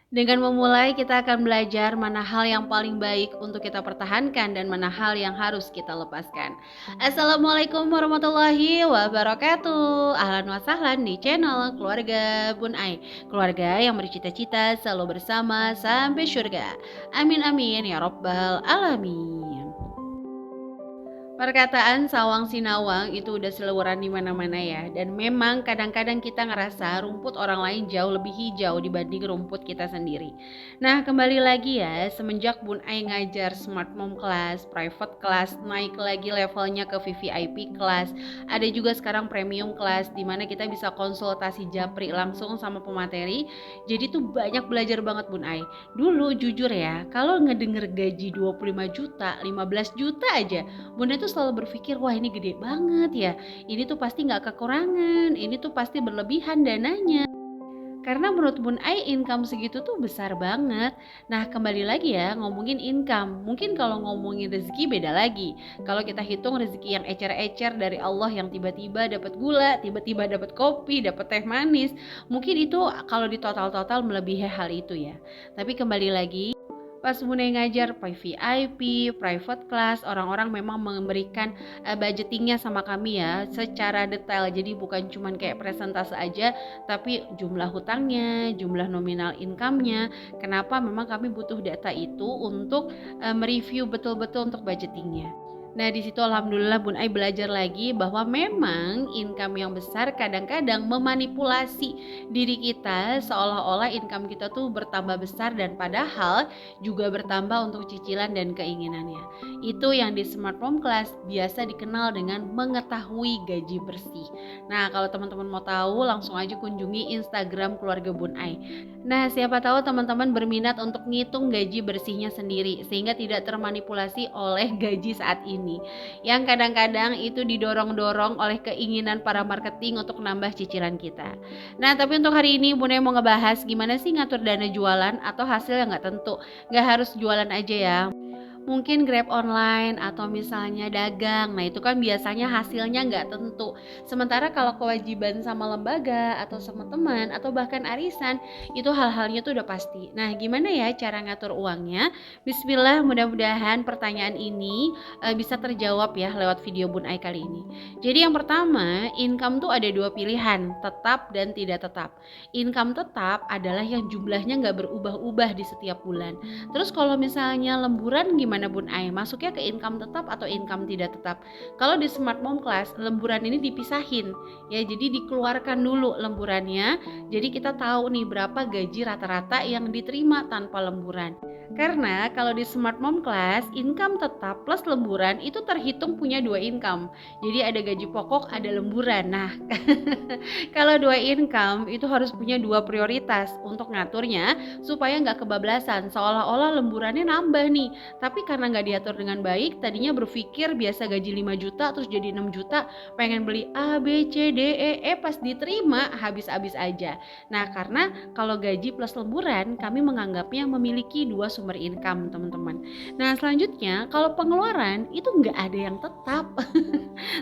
Dengan memulai, kita akan belajar mana hal yang paling baik untuk kita pertahankan dan mana hal yang harus kita lepaskan. Assalamualaikum warahmatullahi wabarakatuh. Ahlan wa sahlan di channel Keluarga Bun Ai. Keluarga yang bercita-cita selalu bersama sampai surga. Amin amin ya robbal alamin. Perkataan sawang sinawang itu udah seliweran di mana-mana ya. Dan memang kadang-kadang kita ngerasa rumput orang lain jauh lebih hijau dibanding rumput kita sendiri. Nah, kembali lagi ya, semenjak Bun Ai ngajar Smart Mom Class, private class, naik lagi levelnya ke VVIP class. Ada juga sekarang premium class di mana kita bisa konsultasi japri langsung sama pemateri. Jadi tuh banyak belajar banget Bun Ai. Dulu jujur ya, kalau ngedenger gaji 25 juta, 15 juta aja, Bunda tuh selalu berpikir, wah ini gede banget ya, ini tuh pasti nggak kekurangan, ini tuh pasti berlebihan dananya. Karena menurut Bun Ai income segitu tuh besar banget. Nah kembali lagi ya ngomongin income. Mungkin kalau ngomongin rezeki beda lagi. Kalau kita hitung rezeki yang ecer-ecer dari Allah yang tiba-tiba dapat gula, tiba-tiba dapat kopi, dapat teh manis, mungkin itu kalau di total-total melebihi hal itu ya. Tapi kembali lagi, pas Bunda ngajar VIP, private class, orang-orang memang memberikan budgetingnya sama kami ya secara detail. Jadi bukan cuman kayak presentase aja, tapi jumlah hutangnya, jumlah nominal income-nya. Kenapa memang kami butuh data itu untuk mereview betul-betul untuk budgetingnya. Nah di situ alhamdulillah Bun Ai belajar lagi bahwa memang income yang besar kadang-kadang memanipulasi diri kita seolah-olah income kita tuh bertambah besar dan padahal juga bertambah untuk cicilan dan keinginannya. Itu yang di Smart Mom Class biasa dikenal dengan mengetahui gaji bersih. Nah kalau teman-teman mau tahu langsung aja kunjungi Instagram Keluarga Bun Ai. Nah siapa tahu teman-teman berminat untuk ngitung gaji bersihnya sendiri sehingga tidak termanipulasi oleh gaji saat ini yang kadang-kadang itu didorong-dorong oleh keinginan para marketing untuk nambah cicilan kita. Nah tapi untuk hari ini Bunda mau ngebahas gimana sih ngatur dana jualan atau hasil yang nggak tentu. Nggak harus jualan aja ya, mungkin Grab online atau misalnya dagang. Nah itu kan biasanya hasilnya nggak tentu. Sementara kalau kewajiban sama lembaga atau sama teman atau bahkan arisan, itu hal-halnya tuh udah pasti. Nah gimana ya cara ngatur uangnya? Bismillah, mudah-mudahan pertanyaan ini bisa terjawab ya lewat video Bun Ai kali ini. Jadi yang pertama, income tuh ada dua pilihan, tetap dan tidak tetap. Income tetap adalah yang jumlahnya nggak berubah-ubah di setiap bulan. Terus kalau misalnya lemburan gimana Bun Ai? Masuknya ke income tetap atau income tidak tetap? Kalau di Smart Mom Class, lemburan ini dipisahin ya. Jadi dikeluarkan dulu lemburannya. Jadi kita tahu nih berapa gaji rata-rata yang diterima tanpa lemburan. Karena kalau di Smart Mom Class, income tetap plus lemburan itu terhitung punya dua income. Jadi ada gaji pokok, ada lemburan. Nah, kalau dua income itu harus punya dua prioritas untuk ngaturnya supaya nggak kebablasan seolah-olah lemburannya nambah nih, tapi karena nggak diatur dengan baik tadinya berpikir biasa gaji 5 juta terus jadi 6 juta, pengen beli A, B, C, D, E, pas diterima habis-habis aja. Nah karena kalau gaji plus lemburan kami menganggapnya memiliki dua sumber income teman-teman. Nah selanjutnya kalau pengeluaran itu nggak ada yang tetap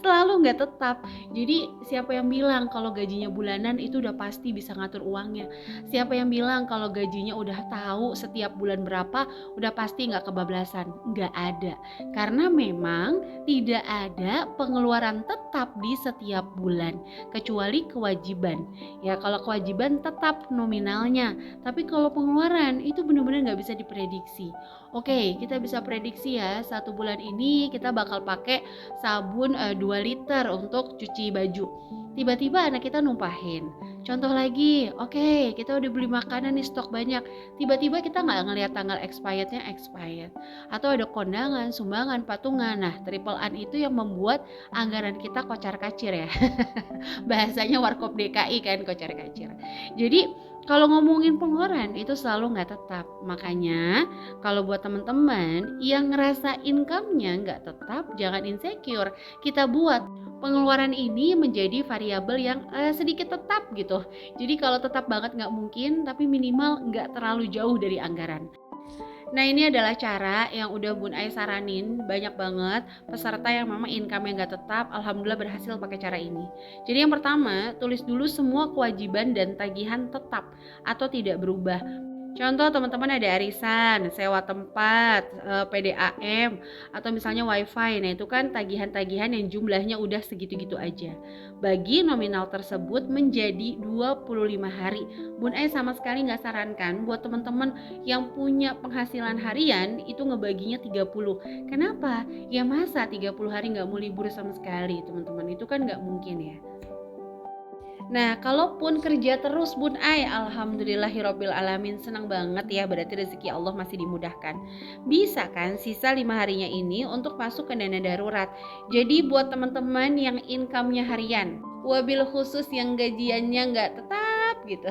selalu nggak tetap. Jadi siapa yang bilang kalau gajinya bulanan itu udah pasti bisa ngatur uangnya? Siapa yang bilang kalau gajinya udah tahu setiap bulan berapa udah pasti nggak kebablasan? Nggak ada. Karena memang tidak ada pengeluaran tetap di setiap bulan kecuali kewajiban. Ya kalau kewajiban tetap nominalnya, tapi kalau pengeluaran itu benar-benar nggak bisa diprediksi. Oke, kita bisa prediksi ya satu bulan ini kita bakal pakai sabun 2 liter untuk cuci baju. Tiba-tiba anak kita numpahin. Contoh lagi, oke, kita udah beli makanan nih stok banyak. Tiba-tiba kita nggak ngelihat tanggal expirednya expired. Atau ada kondangan, sumbangan, patungan. Nah, triple an itu yang membuat anggaran kita kocar-kacir ya. Bahasanya Warkop DKI kan kocar-kacir. Jadi kalau ngomongin pengeluaran itu selalu nggak tetap. Makanya kalau buat teman-teman yang ngerasa income-nya nggak tetap, jangan insecure. Kita buat pengeluaran ini menjadi variabel yang sedikit tetap gitu. Jadi kalau tetap banget nggak mungkin, tapi minimal nggak terlalu jauh dari anggaran. Nah ini adalah cara yang udah Bun Ai saranin banyak banget peserta yang memang income yang gak tetap, alhamdulillah berhasil pakai cara ini. Jadi yang pertama, tulis dulu semua kewajiban dan tagihan tetap atau tidak berubah. Contoh teman-teman ada arisan, sewa tempat, PDAM, atau misalnya WiFi. Nah, itu kan tagihan-tagihan yang jumlahnya udah segitu-gitu aja. Bagi nominal tersebut menjadi 25 hari. Bun sama sekali nggak sarankan buat teman-teman yang punya penghasilan harian itu ngebaginya 30. Kenapa? Ya masa 30 hari nggak mau libur sama sekali, teman-teman. Itu kan nggak mungkin ya. Nah, kalaupun kerja terus Bun alhamdulillahirabbil alamin, senang banget ya, berarti rezeki Allah masih dimudahkan. Bisa kan sisa 5 harinya ini untuk masuk ke dana darurat. Jadi buat teman-teman yang income-nya harian, wabil khusus yang gajiannya nggak tetap gitu.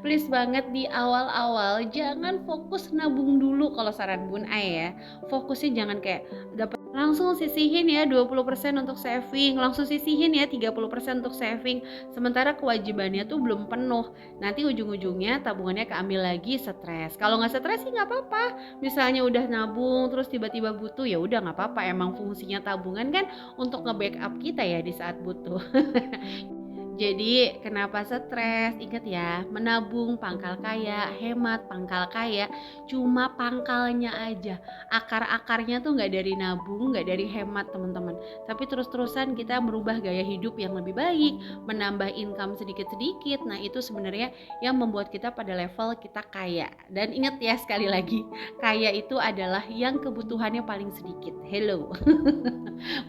Please banget di awal-awal jangan fokus nabung dulu kalau saran Bun ya. Fokusnya jangan kayak dapat langsung sisihin ya 20% untuk saving, langsung sisihin ya 30% untuk saving, sementara kewajibannya tuh belum penuh. Nanti ujung-ujungnya tabungannya keambil lagi, stres. Kalau nggak stres sih nggak apa-apa. Misalnya udah nabung terus tiba-tiba butuh, ya udah nggak apa-apa. Emang fungsinya tabungan kan untuk nge-backup kita ya di saat butuh. Jadi kenapa stres? Ingat ya, menabung pangkal kaya, hemat pangkal kaya, cuma pangkalnya aja. Akar-akarnya tuh nggak dari nabung, nggak dari hemat teman-teman. Tapi terus-terusan kita merubah gaya hidup yang lebih baik, menambah income sedikit-sedikit. Nah itu sebenarnya yang membuat kita pada level kita kaya. Dan ingat ya sekali lagi, kaya itu adalah yang kebutuhannya paling sedikit. Hello.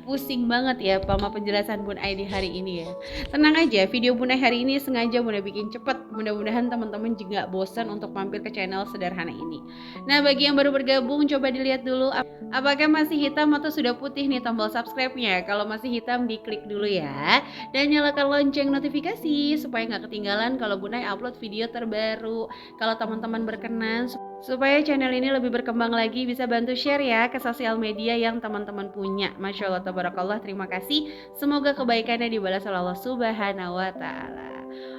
Pusing banget ya sama penjelasan Bun Ai di hari ini ya. Tenang aja, video Bunda hari ini sengaja Bunda bikin cepet. Mudah-mudahan teman-teman juga bosan untuk mampir ke channel sederhana ini. Nah, bagi yang baru bergabung, coba dilihat dulu apakah masih hitam atau sudah putih nih tombol subscribe-nya. Kalau masih hitam, diklik dulu ya. Dan nyalakan lonceng notifikasi supaya nggak ketinggalan kalau Bunda upload video terbaru. Kalau teman-teman berkenan, supaya channel ini lebih berkembang lagi, bisa bantu share ya ke sosial media yang teman-teman punya. Masya Allah, tabarakallah, terima kasih. Semoga kebaikannya dibalas oleh Allah Subhanahu wa Ta'ala.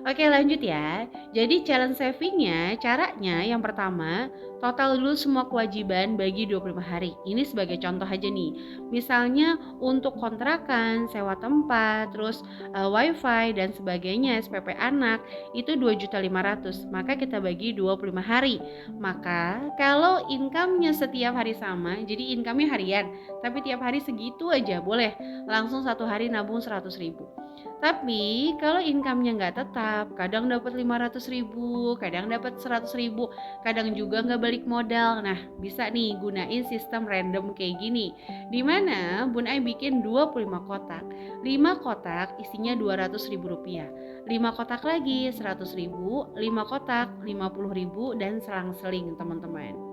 Oke, lanjut ya. Jadi challenge savingnya, caranya yang pertama, total dulu semua kewajiban bagi 25 hari. Ini sebagai contoh aja nih. Misalnya untuk kontrakan, sewa tempat, terus wifi dan sebagainya, SPP anak, itu 2.500.000. Maka kita bagi 25 hari. Maka kalau income-nya setiap hari sama, jadi income-nya harian, tapi tiap hari segitu aja, boleh langsung satu hari nabung 100.000. Tapi kalau income-nya nggak tetap, kadang dapat 500.000, kadang dapat 100.000, kadang juga nggak balik modal. Nah, bisa nih gunain sistem random kayak gini, dimana Bun Ai bikin 25 kotak, 5 kotak isinya Rp200.000, 5 kotak lagi 100.000, 5 kotak 50.000, dan selang-seling teman-teman.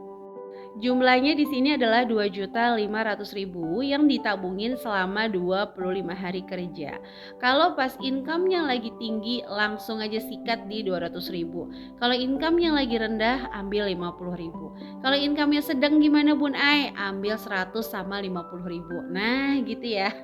Jumlahnya di sini adalah 2.500.000 yang ditabungin selama 25 hari kerja. Kalau pas income-nya lagi tinggi, langsung aja sikat di 200.000. Kalau income-nya lagi rendah, ambil 50.000. Kalau income-nya sedang gimana Bun Ai? Ambil 100 sama 50.000. Nah gitu ya.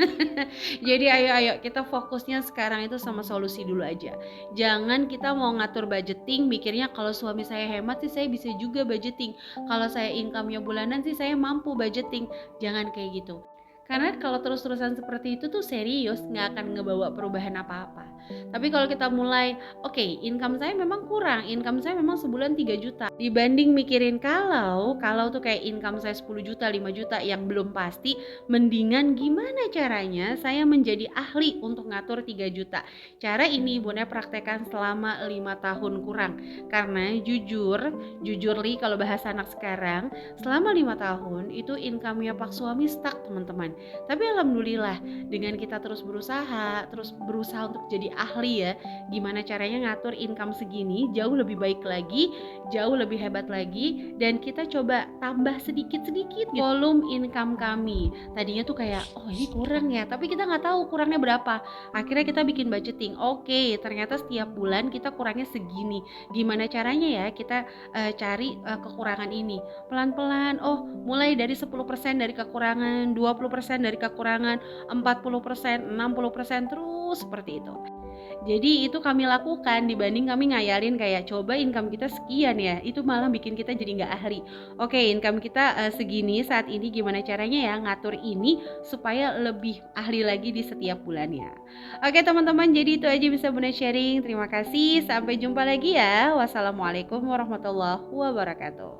Jadi ayo kita fokusnya sekarang itu sama solusi dulu aja. Jangan kita mau ngatur budgeting mikirnya kalau suami saya hemat sih saya bisa juga budgeting. Kalau saya income-nya bulanan sih saya mampu budgeting. Jangan kayak gitu. Karena kalau terus-terusan seperti itu tuh serius nggak akan ngebawa perubahan apa-apa. Tapi kalau kita mulai, oke, income saya memang kurang, income saya memang sebulan 3 juta. Dibanding mikirin kalau tuh kayak income saya 10 juta, 5 juta yang belum pasti, mendingan gimana caranya saya menjadi ahli untuk ngatur 3 juta. Cara ini Bunda praktekkan selama 5 tahun kurang. Karena jujur li kalau bahasa anak sekarang, selama 5 tahun itu income-nya Pak suami stuck teman-teman. Tapi alhamdulillah dengan kita terus berusaha untuk jadi ahli ya, gimana caranya ngatur income segini jauh lebih baik lagi, jauh lebih hebat lagi, dan kita coba tambah sedikit-sedikit gitu volume income kami. Tadinya tuh kayak oh ini kurang ya, tapi kita nggak tahu kurangnya berapa. Akhirnya kita bikin budgeting. Oke, ternyata setiap bulan kita kurangnya segini. Gimana caranya ya kita cari kekurangan ini pelan-pelan. Oh, mulai dari 10% dari kekurangan, 20% dari kekurangan, 40%, 60%, terus seperti itu. Jadi itu kami lakukan dibanding kami ngayalin kayak coba income kita sekian ya, itu malah bikin kita jadi nggak ahli. Oke, income kita segini saat ini gimana caranya ya ngatur ini supaya lebih ahli lagi di setiap bulannya. Oke teman-teman, jadi itu aja bisa Bunda sharing. Terima kasih, sampai jumpa lagi ya. Wassalamualaikum warahmatullahi wabarakatuh.